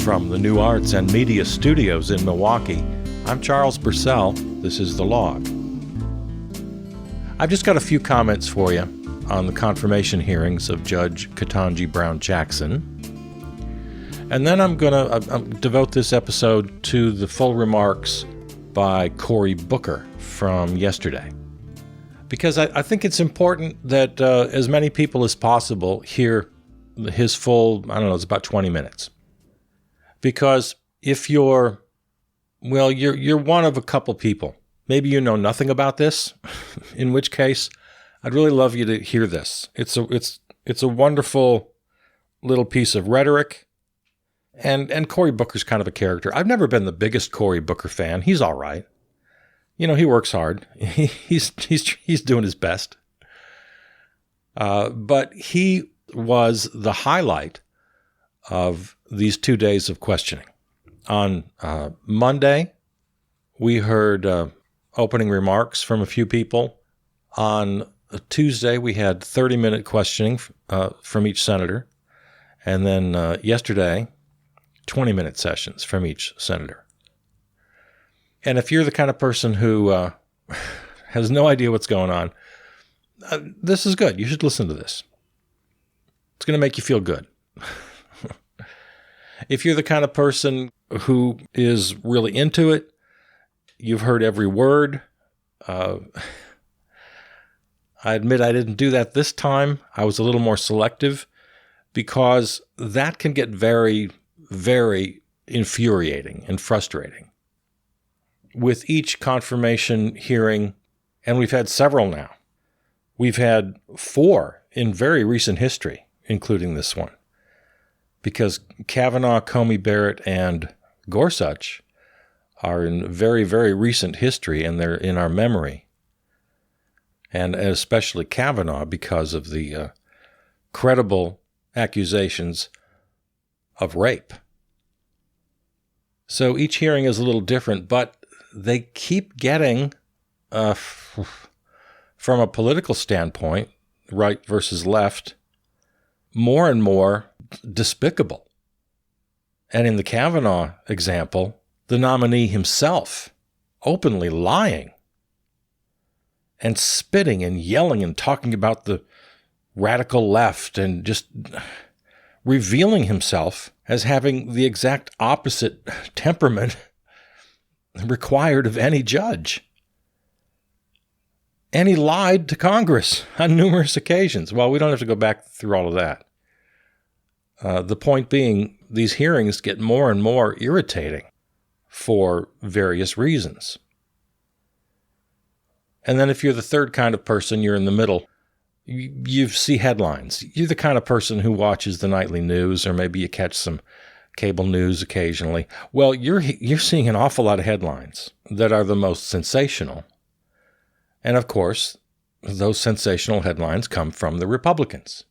From the New Arts and Media Studios in Milwaukee, I'm Charles Purcell. This is The Log. I've just got a few comments for you on the confirmation hearings of Judge Ketanji Brown Jackson. And then I'm going to devote this episode to the full remarks by Cory Booker from yesterday. Because I think it's important that as many people as possible hear his full, it's about 20 minutes. Because if you're one of a couple people. Maybe you know nothing about this, in which case I'd really love you to hear this. It's a wonderful little piece of rhetoric, and Cory Booker's kind of a character. I've never been the biggest Cory Booker fan. He's all right. He works hard. He's doing his best. But he was the highlight of these 2 days of questioning. On Monday, we heard opening remarks from a few people. On Tuesday, we had 30-minute questioning from each senator. And then yesterday, 20-minute sessions from each senator. And if you're the kind of person who has no idea what's going on, this is good. You should listen to this. It's going to make you feel good. If you're the kind of person who is really into it, you've heard every word. I admit I didn't do that this time. I was a little more selective because that can get very, very infuriating and frustrating. With each confirmation hearing, and we've had several now, we've had 4 in very recent history, including this one. Because Kavanaugh, Comey Barrett, and Gorsuch are in very, very recent history, and they're in our memory. And especially Kavanaugh because of the credible accusations of rape. So each hearing is a little different, but they keep getting, from a political standpoint, right versus left, more and more despicable. And in the Kavanaugh example, the nominee himself openly lying and spitting and yelling and talking about the radical left and just revealing himself as having the exact opposite temperament required of any judge. And he lied to Congress on numerous occasions. Well, we don't have to go back through all of that. The point being, these hearings get more and more irritating for various reasons. And then if you're the third kind of person, you're in the middle. You see headlines. You're the kind of person who watches the nightly news, or maybe you catch some cable news occasionally. Well, you're seeing an awful lot of headlines that are the most sensational. And of course, those sensational headlines come from the Republicans.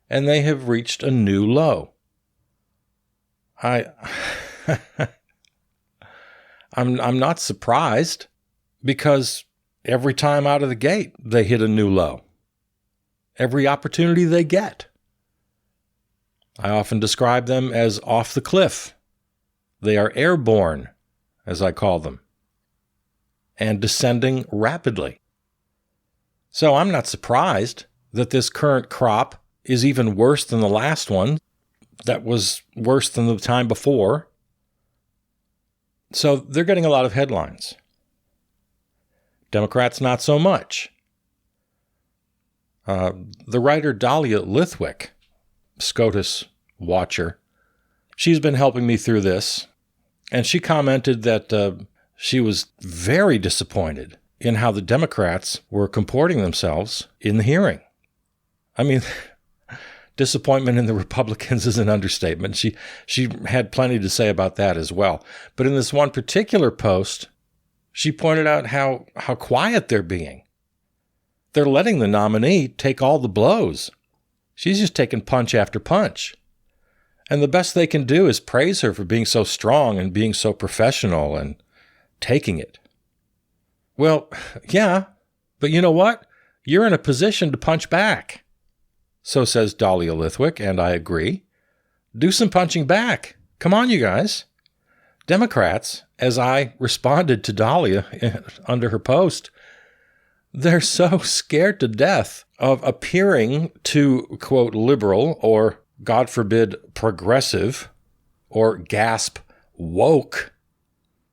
And they have reached a new low. I'm not surprised, because every time out of the gate they hit a new low. Every opportunity they get. I often describe them as off the cliff. They are airborne, as I call them, and descending rapidly. So I'm not surprised that this current crop is even worse than the last one that was worse than the time before. So they're getting a lot of headlines. Democrats, not so much. The writer Dahlia Lithwick, SCOTUS watcher, she's been helping me through this, and she commented that she was very disappointed in how the Democrats were comporting themselves in the hearing. I mean, disappointment in the Republicans is an understatement. She had plenty to say about that as well. But in this one particular post, she pointed out how quiet they're being. They're letting the nominee take all the blows. She's just taking punch after punch. And the best they can do is praise her for being so strong and being so professional and taking it. Well, yeah, but you know what? You're in a position to punch back. So says Dahlia Lithwick, and I agree. Do some punching back. Come on, you guys. Democrats, as I responded to Dahlia under her post, they're so scared to death of appearing to, quote, liberal or, God forbid, progressive or gasp, woke,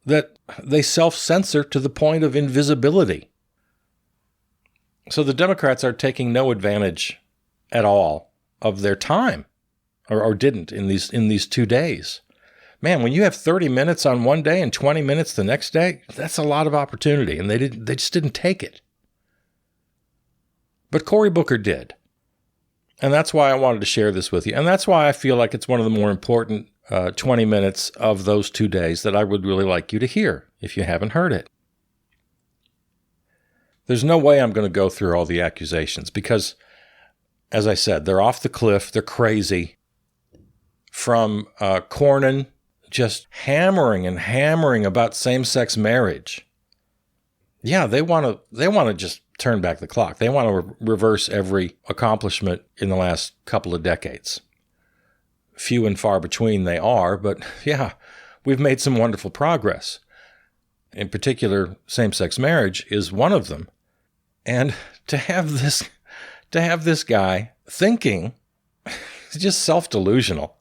that they self-censor to the point of invisibility. So the Democrats are taking no advantage at all of their time, or didn't in these 2 days. Man, when you have 30 minutes on one day and 20 minutes the next day, that's a lot of opportunity, and they just didn't take it. But Cory Booker did. And that's why I wanted to share this with you. And that's why I feel like it's one of the more important 20 minutes of those 2 days that I would really like you to hear if you haven't heard it. There's no way I'm going to go through all the accusations because, as I said, they're off the cliff. They're crazy. From Cornyn just hammering about same-sex marriage. Yeah, they want to just turn back the clock. They want to reverse every accomplishment in the last couple of decades. Few and far between they are, but yeah, we've made some wonderful progress. In particular, same-sex marriage is one of them. And to have this guy thinking, he's just self-delusional,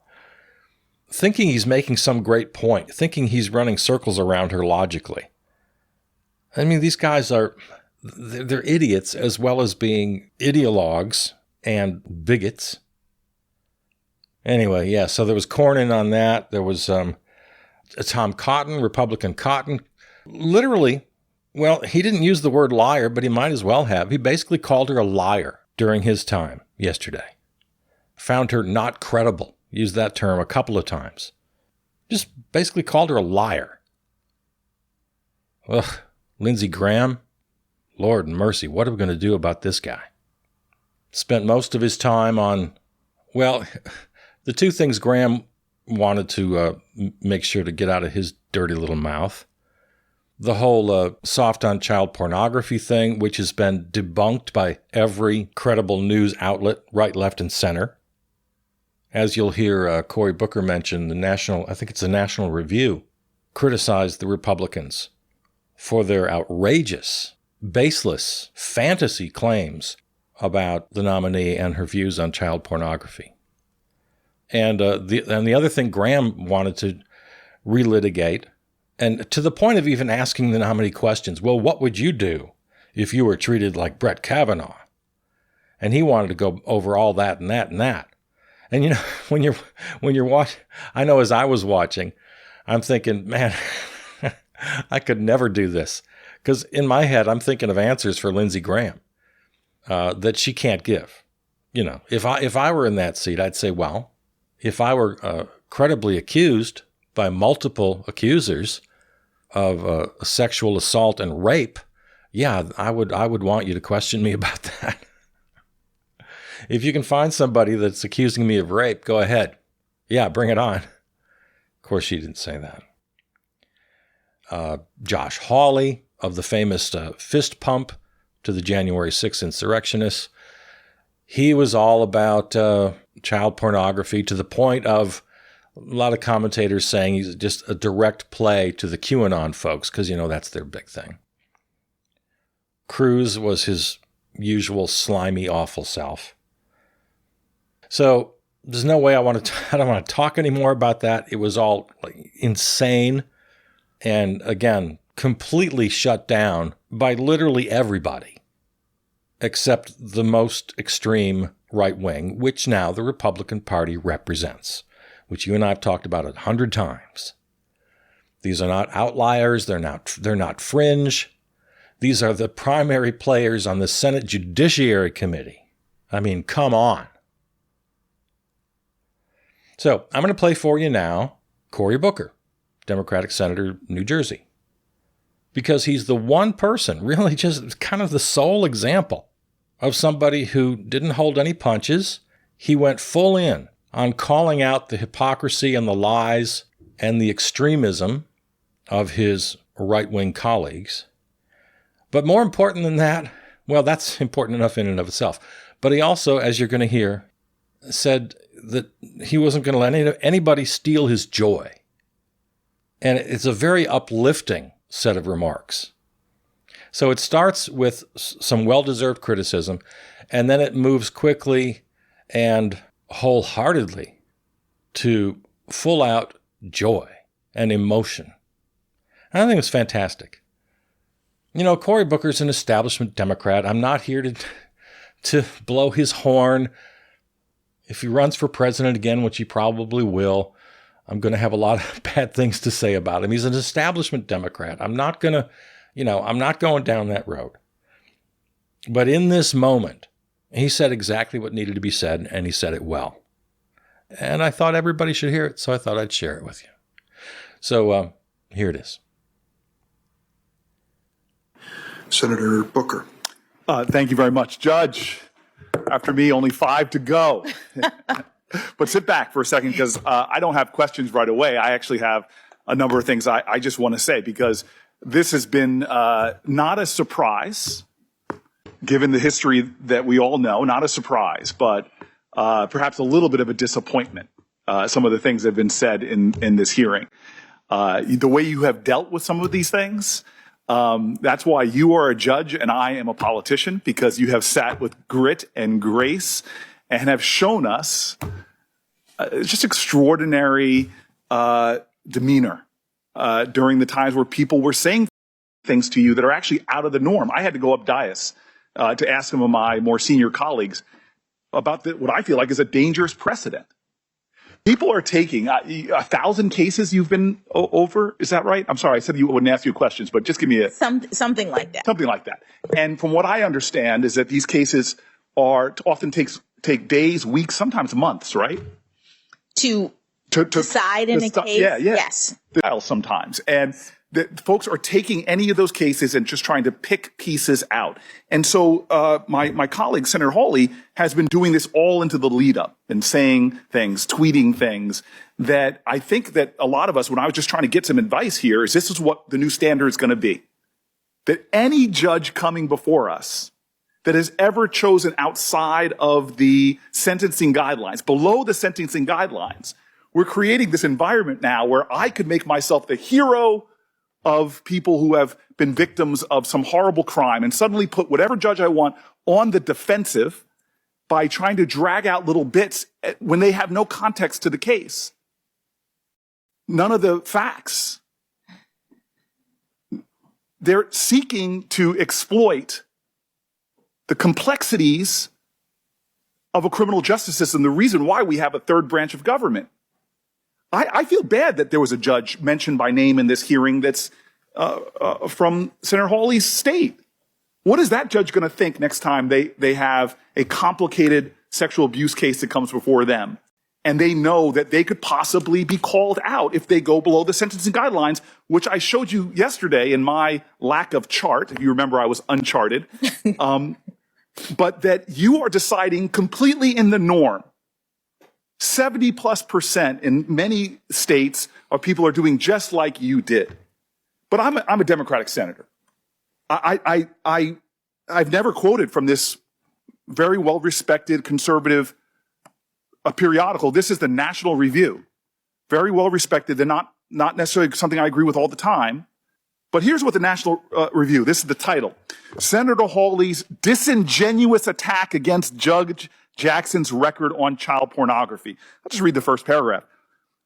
thinking he's making some great point, thinking he's running circles around her logically. I mean, these guys they're idiots as well as being ideologues and bigots. Anyway, yeah, so there was Cornyn on that. There was Tom Cotton, Republican Cotton. Literally, well, he didn't use the word liar, but he might as well have. He basically called her a liar during his time yesterday. Found her not credible. Used that term a couple of times. Just basically called her a liar. Ugh, Lindsey Graham. Lord mercy, what are we going to do about this guy? Spent most of his time on, well, the two things Graham wanted to make sure to get out of his dirty little mouth. The whole soft on child pornography thing, which has been debunked by every credible news outlet, right, left, and center. As you'll hear Cory Booker mention, the National Review, criticized the Republicans for their outrageous, baseless fantasy claims about the nominee and her views on child pornography. And the other thing Graham wanted to relitigate, and to the point of even asking the nominee questions, well, what would you do if you were treated like Brett Kavanaugh? And he wanted to go over all that and that and that. And, you know, when you're watching, I know as I was watching, I'm thinking, man, I could never do this. Because in my head, I'm thinking of answers for Lindsey Graham that she can't give. You know, if I were in that seat, I'd say, well, if I were credibly accused by multiple accusers of sexual assault and rape, yeah, I would want you to question me about that. If you can find somebody that's accusing me of rape, go ahead. Yeah, bring it on. Of course, she didn't say that. Josh Hawley of the famous fist pump to the January 6th insurrectionists. He was all about child pornography to the point of a lot of commentators saying he's just a direct play to the QAnon folks because, you know, that's their big thing. Cruz was his usual slimy, awful self. So there's no way I don't want to talk anymore about that. It was all insane and, again, completely shut down by literally everybody except the most extreme right wing, which now the Republican Party represents, which you and I have talked about 100 times. These are not outliers. They're not fringe. These are the primary players on the Senate Judiciary Committee. I mean, come on. So I'm going to play for you now Cory Booker, Democratic Senator, New Jersey, because he's the one person, really just kind of the sole example of somebody who didn't hold any punches. He went full in on calling out the hypocrisy and the lies and the extremism of his right-wing colleagues. But more important than that, well, that's important enough in and of itself. But he also, as you're going to hear, said that he wasn't going to let anybody steal his joy. And it's a very uplifting set of remarks. So it starts with some well-deserved criticism, and then it moves quickly and wholeheartedly to full-out joy and emotion. And I think it's fantastic. You know, Cory Booker's an establishment Democrat. I'm not here to blow his horn. If he runs for president again, which he probably will, I'm going to have a lot of bad things to say about him. He's an establishment Democrat. I'm not going to, I'm not going down that road. But in this moment, he said exactly what needed to be said, and he said it well. And I thought everybody should hear it, so I thought I'd share it with you. So here it is. Senator Booker. Thank you very much, Judge. After me, only 5 to go. But sit back for a second, because I don't have questions right away. I actually have a number of things I just want to say, because this has been not a surprise, given the history that we all know, not a surprise, but perhaps a little bit of a disappointment, some of the things that have been said in this hearing. The way you have dealt with some of these things, that's why you are a judge and I am a politician, because you have sat with grit and grace and have shown us just extraordinary demeanor during the times where people were saying things to you that are actually out of the norm. I had to go up dais to ask some of my more senior colleagues about what I feel like is a dangerous precedent. People are taking 1,000 cases you've been over. Is that right? I'm sorry. I said you wouldn't ask you questions, but just give me something like that. Something like that. And from what I understand is that these cases often take days, weeks, sometimes months, right? To decide in a case. Yeah. Yes. Sometimes. And the folks are taking any of those cases and just trying to pick pieces out. And so my colleague, Senator Hawley, has been doing this all into the lead up and saying things, tweeting things that I think that a lot of us, when I was just trying to get some advice here, is this is what the new standard is going to be. That any judge coming before us that has ever chosen outside of the sentencing guidelines, below the sentencing guidelines, we're creating this environment now where I could make myself the hero of people who have been victims of some horrible crime and suddenly put whatever judge I want on the defensive by trying to drag out little bits when they have no context to the case. None of the facts. They're seeking to exploit the complexities of a criminal justice system, the reason why we have a third branch of government. I feel bad that there was a judge mentioned by name in this hearing that's from Senator Hawley's state. What is that judge going to think next time they have a complicated sexual abuse case that comes before them, and they know that they could possibly be called out if they go below the sentencing guidelines, which I showed you yesterday in my lack of chart. If you remember, I was uncharted. But that you are deciding completely in the norm. 70+% in many states of people are doing just like you did. But I'm a Democratic senator. I've never quoted from this very well-respected conservative periodical. This is the National Review. Very well-respected. They're not necessarily something I agree with all the time. But here's what the National Review, this is the title. Senator Hawley's disingenuous attack against Judge Jackson's record on child pornography. I'll just read the first paragraph.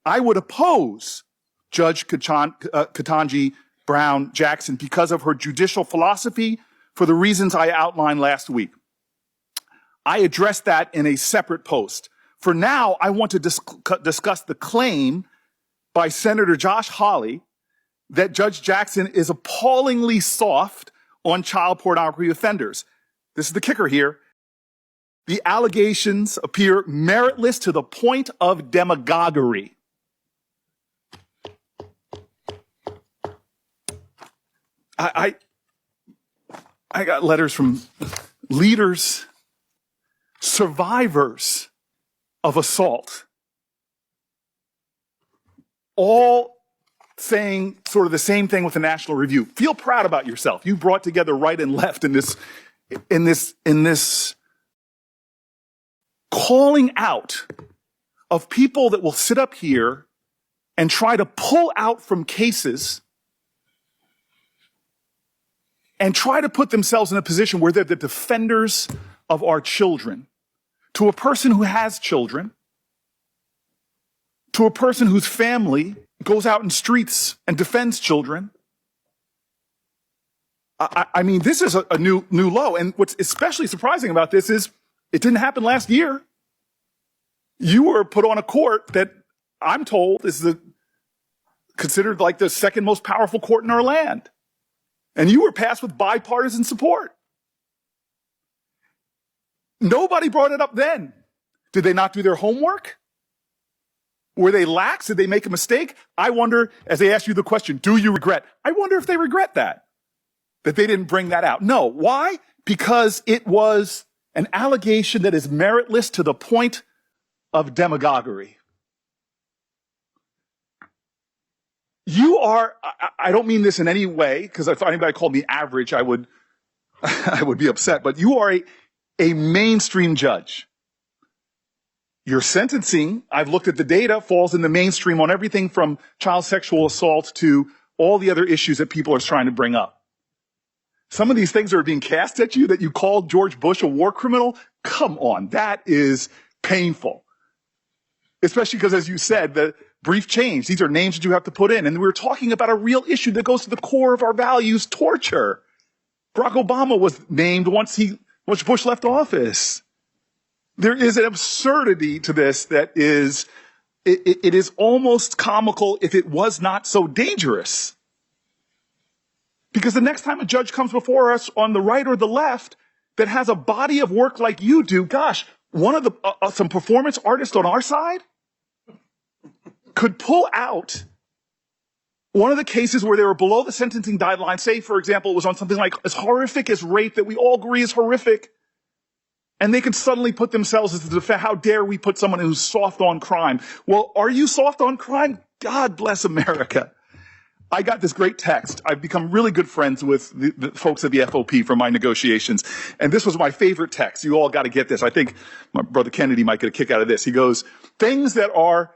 I would oppose Judge Ketanji Brown Jackson because of her judicial philosophy for the reasons I outlined last week. I addressed that in a separate post. For now, I want to discuss the claim by Senator Josh Hawley that Judge Jackson is appallingly soft on child pornography offenders. This is the kicker here. The allegations appear meritless to the point of demagoguery. I got letters from leaders, survivors of assault, all saying sort of the same thing with the National Review. Feel proud about yourself. You brought together right and left in this calling out of people that will sit up here and try to pull out from cases and try to put themselves in a position where they're the defenders of our children. To a person who has children, to a person whose family goes out in streets and defends children. I mean, this is a new low. And what's especially surprising about this is it didn't happen last year. You were put on a court that I'm told is considered like the second most powerful court in our land. And you were passed with bipartisan support. Nobody brought it up then. Did they not do their homework? Were they lax? Did they make a mistake? I wonder, as they ask you the question, do you regret? I wonder if they regret that they didn't bring that out. No. Why? Because it was an allegation that is meritless to the point of demagoguery. You are, I don't mean this in any way, because if anybody called me average, I would be upset, but you are a mainstream judge. Your sentencing, I've looked at the data, falls in the mainstream on everything from child sexual assault to all the other issues that people are trying to bring up. Some of these things are being cast at you that you called George Bush a war criminal. Come on, that is painful. Especially because, as you said, the brief change, these are names that you have to put in. And we're talking about a real issue that goes to the core of our values, torture. Barack Obama was named once Bush left office. There is an absurdity to this that is, it is almost comical if it was not so dangerous. Because the next time a judge comes before us on the right or the left that has a body of work like you do, gosh, one of some performance artists on our side could pull out one of the cases where they were below the sentencing guideline, say, for example, it was on something like as horrific as rape that we all agree is horrific. And they could suddenly put themselves as the defense. How dare we put someone who's soft on crime? Well, are you soft on crime? God bless America. I got this great text. I've become really good friends with the folks at the FOP from my negotiations. And this was my favorite text. You all got to get this. I think my brother Kennedy might get a kick out of this. He goes, things that are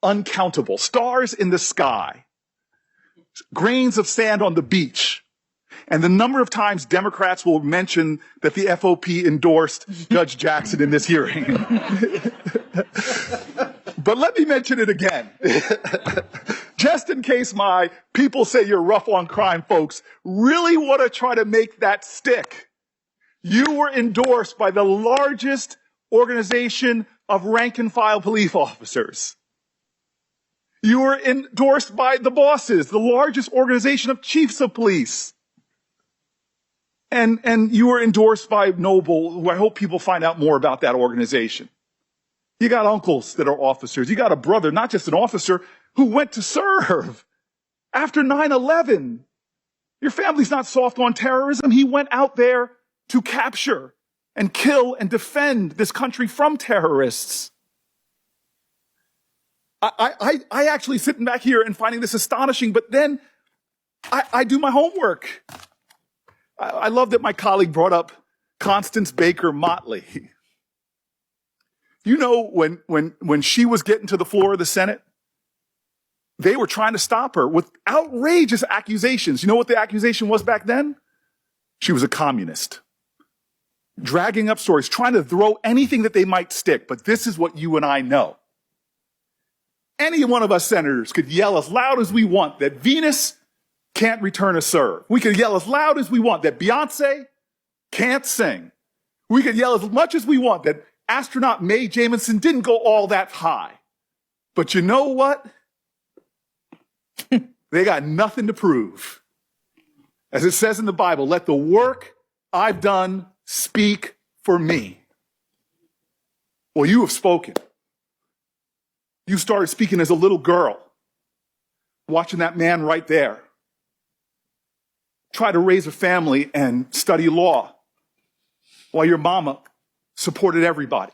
uncountable, stars in the sky, grains of sand on the beach. And the number of times Democrats will mention that the FOP endorsed Judge Jackson in this hearing. But let me mention it again. Just in case my people say you're rough on crime folks really want to try to make that stick. You were endorsed by the largest organization of rank and file police officers. You were endorsed by the bosses, the largest organization of chiefs of police. And you were endorsed by Noble, who I hope people find out more about that organization. You got uncles that are officers. You got a brother, not just an officer, who went to serve after 9/11. Your family's not soft on terrorism. He went out there to capture and kill and defend this country from terrorists. I actually sitting back here and finding this astonishing, but then I do my homework. I love that my colleague brought up Constance Baker Motley. You know, when she was getting to the floor of the Senate, they were trying to stop her with outrageous accusations. You know what the accusation was back then? She was a communist. Dragging up stories, trying to throw anything that they might stick. But this is what you and I know. Any one of us senators could yell as loud as we want that Venus can't return a serve. We could yell as loud as we want that Beyonce can't sing. We could yell as much as we want that astronaut Mae Jemison didn't go all that high. But you know what? They got nothing to prove. As it says in the Bible, let the work I've done speak for me. Well, you have spoken. You started speaking as a little girl, watching that man right there try to raise a family and study law while your mama supported everybody.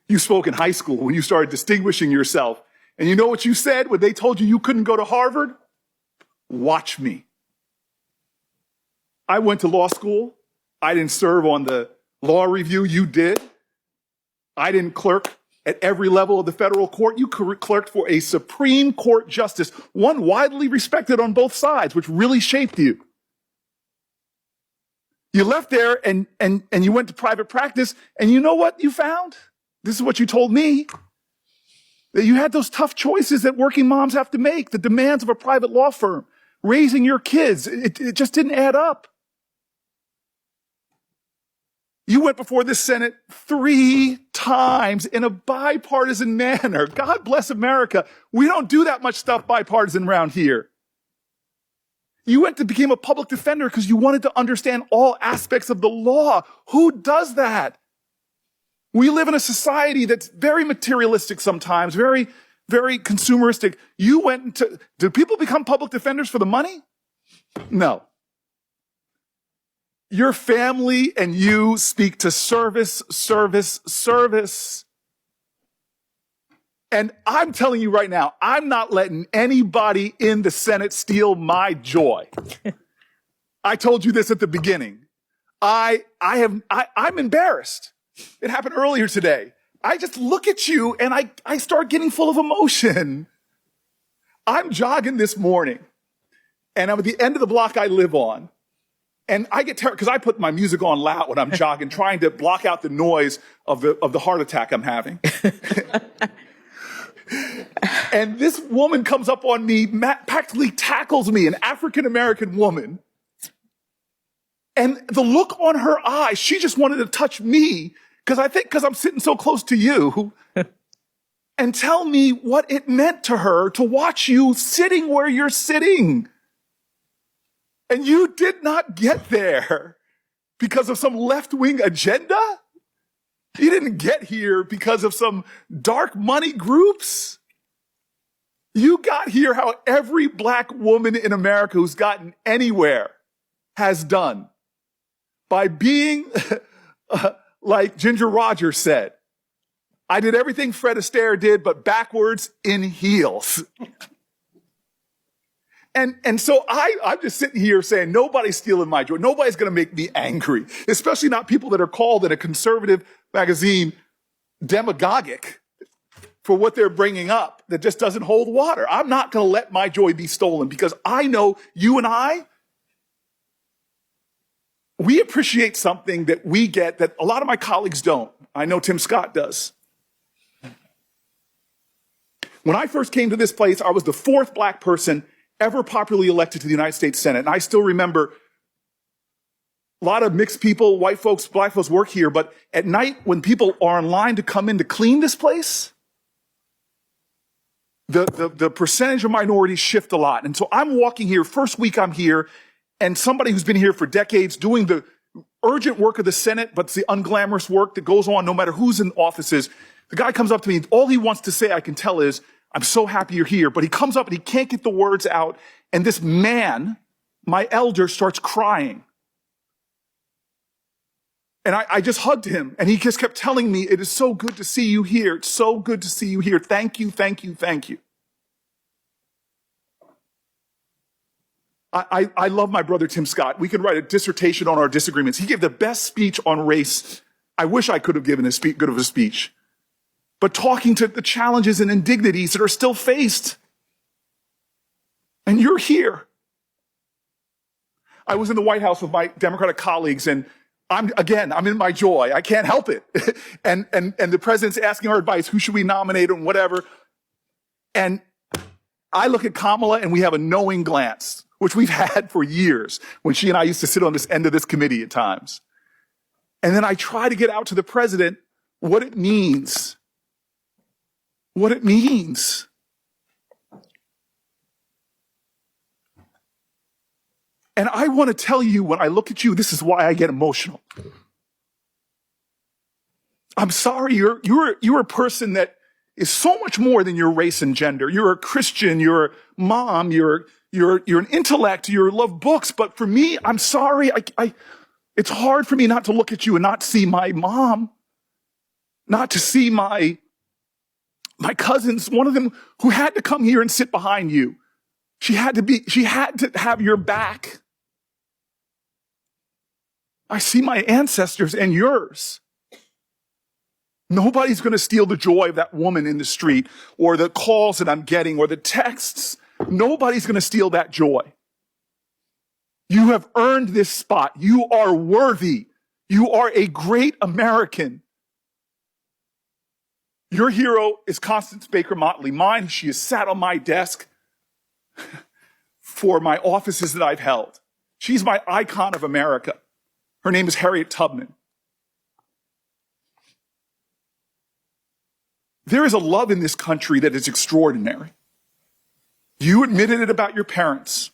You spoke in high school when you started distinguishing yourself And you know what you said when they told you you couldn't go to Harvard? Watch me. I went to law school. I didn't serve on the law review. You did. I didn't clerk at every level of the federal court. You clerked for a Supreme Court justice, one widely respected on both sides, which really shaped you. You left there and you went to private practice, and you know what you found? This is what you told me. That you had those tough choices that working moms have to make, the demands of a private law firm, raising your kids. It just didn't add up. You went before the Senate 3 times in a bipartisan manner. God bless America. We don't do that much stuff bipartisan around here. You went to become a public defender because you wanted to understand all aspects of the law. Who does that? We live in a society that's very materialistic sometimes, very, very consumeristic. You went into, do people become public defenders for the money? No. Your family and you speak to service, service, service. And I'm telling you right now, I'm not letting anybody in the Senate steal my joy. I told you this at the beginning. I'm embarrassed. It happened earlier today. I just look at you and I start getting full of emotion. I'm jogging this morning and I'm at the end of the block I live on. And I get terrified because I put my music on loud when I'm jogging, trying to block out the noise of the heart attack I'm having. And this woman comes up on me, practically tackles me, an African-American woman. And the look on her eyes, she just wanted to touch me because I'm sitting so close to you and tell me what it meant to her to watch you sitting where you're sitting. And you did not get there because of some left-wing agenda. You didn't get here because of some dark money groups. You got here how every black woman in America who's gotten anywhere has done by being like Ginger Rogers said, I did everything Fred Astaire did, but backwards in heels. And so I'm just sitting here saying, nobody's stealing my joy. Nobody's going to make me angry, especially not people that are called in a conservative magazine demagogic for what they're bringing up that just doesn't hold water. I'm not going to let my joy be stolen because I know you and we appreciate something that we get that a lot of my colleagues don't. I know Tim Scott does. When I first came to this place, I was the 4th black person ever popularly elected to the United States Senate. And I still remember a lot of mixed people, white folks, black folks work here, but at night when people are in line to come in to clean this place, the percentage of minorities shift a lot. And so I'm walking here, first week I'm here, and somebody who's been here for decades doing the urgent work of the Senate, but it's the unglamorous work that goes on no matter who's in offices. The guy comes up to me, all he wants to say, I can tell, is, I'm so happy you're here. But he comes up and he can't get the words out. And this man, my elder, starts crying. And I just hugged him. And he just kept telling me, it is so good to see you here. It's so good to see you here. Thank you, thank you, thank you. I love my brother, Tim Scott. We could write a dissertation on our disagreements. He gave the best speech on race. I wish I could have given good of a speech. But talking to the challenges and indignities that are still faced. And you're here. I was in the White House with my Democratic colleagues, and I'm in my joy. I can't help it. and the president's asking our advice, who should we nominate and whatever. And I look at Kamala and we have a knowing glance, which we've had for years when she and I used to sit on this end of this committee at times. And then I try to get out to the president what it means. What it means. And I want to tell you, when I look at you, this is why I get emotional. I'm sorry, you're a person that is so much more than your race and gender. You're a Christian, you're a mom, you're an intellect, you love books. But for me, I'm sorry, it's hard for me not to look at you and not see my mom, not to see my my cousins, one of them who had to come here and sit behind you. She had to have your back. I see my ancestors and yours. Nobody's going to steal the joy of that woman in the street or the calls that I'm getting or the texts. Nobody's going to steal that joy. You have earned this spot. You are worthy. You are a great American. Your hero is Constance Baker Motley. Mine, she has sat on my desk for my offices that I've held. She's my icon of America. Her name is Harriet Tubman. There is a love in this country that is extraordinary. You admitted it about your parents.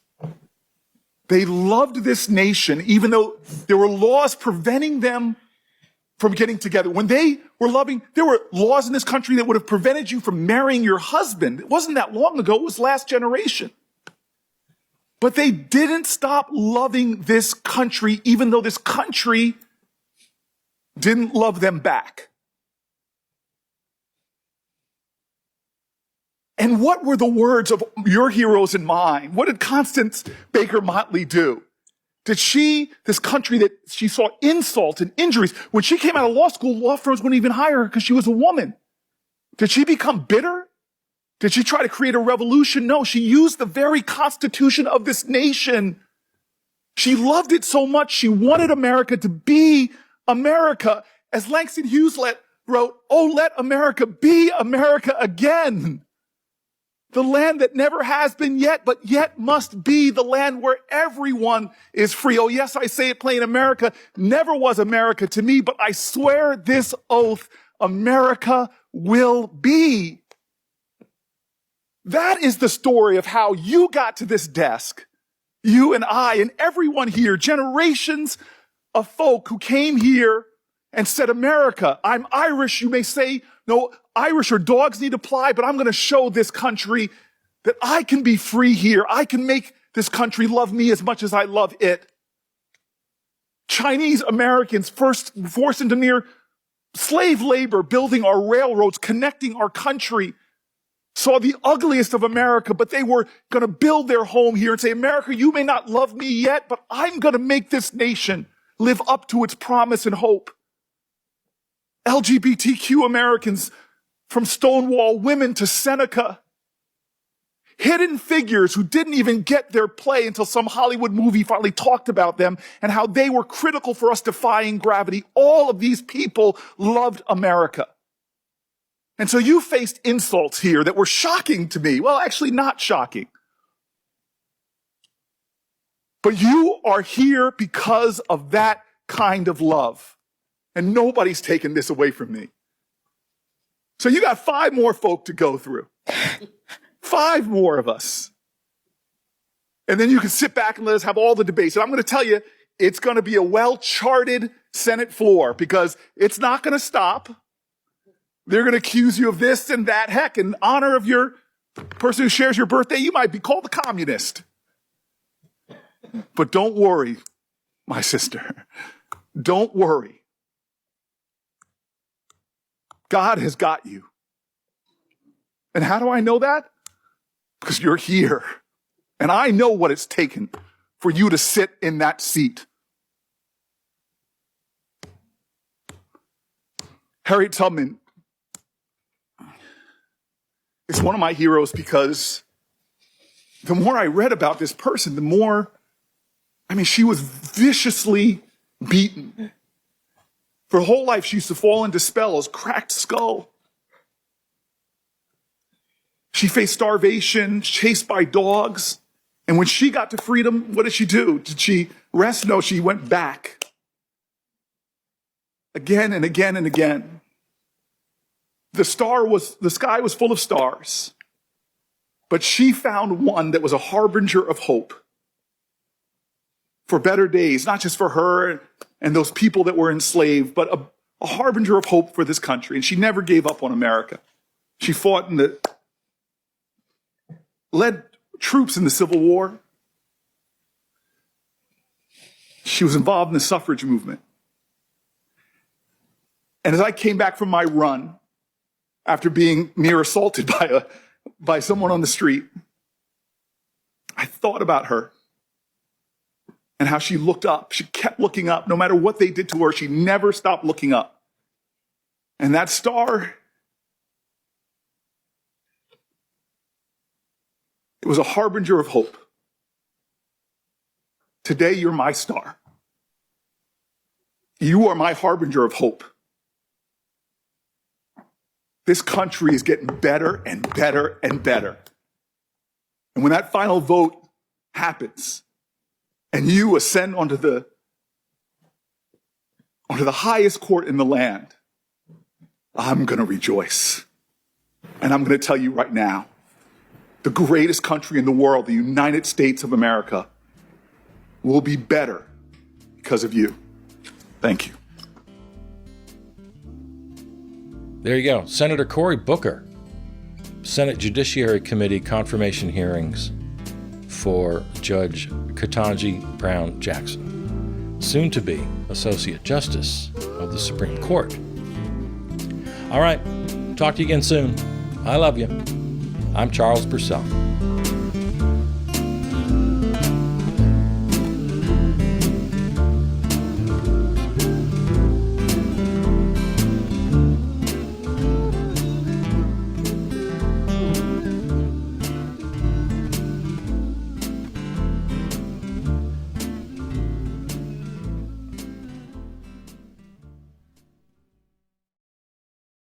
They loved this nation, even though there were laws preventing them from getting together. When they were loving, there were laws in this country that would have prevented you from marrying your husband. It wasn't that long ago. It was last generation. But they didn't stop loving this country, even though this country didn't love them back. And what were the words of your heroes and mine? What did Constance Baker Motley do? Did this country that she saw insult and injuries, when she came out of law school, law firms wouldn't even hire her because she was a woman. Did she become bitter? Did she try to create a revolution? No, she used the very constitution of this nation. She loved it so much, she wanted America to be America. As Langston Hughes wrote, "Oh, let America be America again." The land that never has been yet, but yet must be the land where everyone is free. Oh, yes, I say it plain. America never was America to me, but I swear this oath, America will be. That is the story of how you got to this desk. You and I and everyone here, generations of folk who came here and said, America, I'm Irish. You may say, no, Irish or dogs need to fly, but I'm going to show this country that I can be free here. I can make this country love me as much as I love it. Chinese Americans first forced into near slave labor, building our railroads, connecting our country, saw the ugliest of America, but they were going to build their home here and say, America, you may not love me yet, but I'm going to make this nation live up to its promise and hope. LGBTQ Americans, from Stonewall women to Seneca, hidden figures who didn't even get their play until some Hollywood movie finally talked about them and how they were critical for us defying gravity. All of these people loved America. And so you faced insults here that were shocking to me. Well, actually not shocking. But you are here because of that kind of love. And nobody's taken this away from me. So you got 5 more folk to go through. 5 more of us. And then you can sit back and let us have all the debates. And I'm going to tell you, it's going to be a well-charted Senate floor because it's not going to stop. They're going to accuse you of this and that. Heck, in honor of your person who shares your birthday, you might be called a communist. But don't worry, my sister. Don't worry. God has got you. And how do I know that? Because you're here. And I know what it's taken for you to sit in that seat. Harriet Tubman is one of my heroes because the more I read about this person, the more, she was viciously beaten. For her whole life, she used to fall into spells, cracked skull. She faced starvation, chased by dogs. And when she got to freedom, what did she do? Did she rest? No, she went back. Again and again and again. The sky was full of stars. But she found one that was a harbinger of hope for better days, not just for her and those people that were enslaved, but a harbinger of hope for this country. And she never gave up on America. She fought led troops in the Civil War. She was involved in the suffrage movement. And as I came back from my run, after being near assaulted by someone on the street. I thought about her and how she looked up. She kept looking up. No matter what they did to her, she never stopped looking up. And that star, it was a harbinger of hope. Today, you're my star. You are my harbinger of hope. This country is getting better and better and better. And when that final vote happens and you ascend onto the highest court in the land, I'm going to rejoice. And I'm going to tell you right now, the greatest country in the world, the United States of America, will be better because of you. Thank you. There you go. Senator Cory Booker, Senate Judiciary Committee confirmation hearings for Judge Ketanji Brown Jackson, soon to be Associate Justice of the Supreme Court. All right. Talk to you again soon. I love you. I'm Charles Purcell.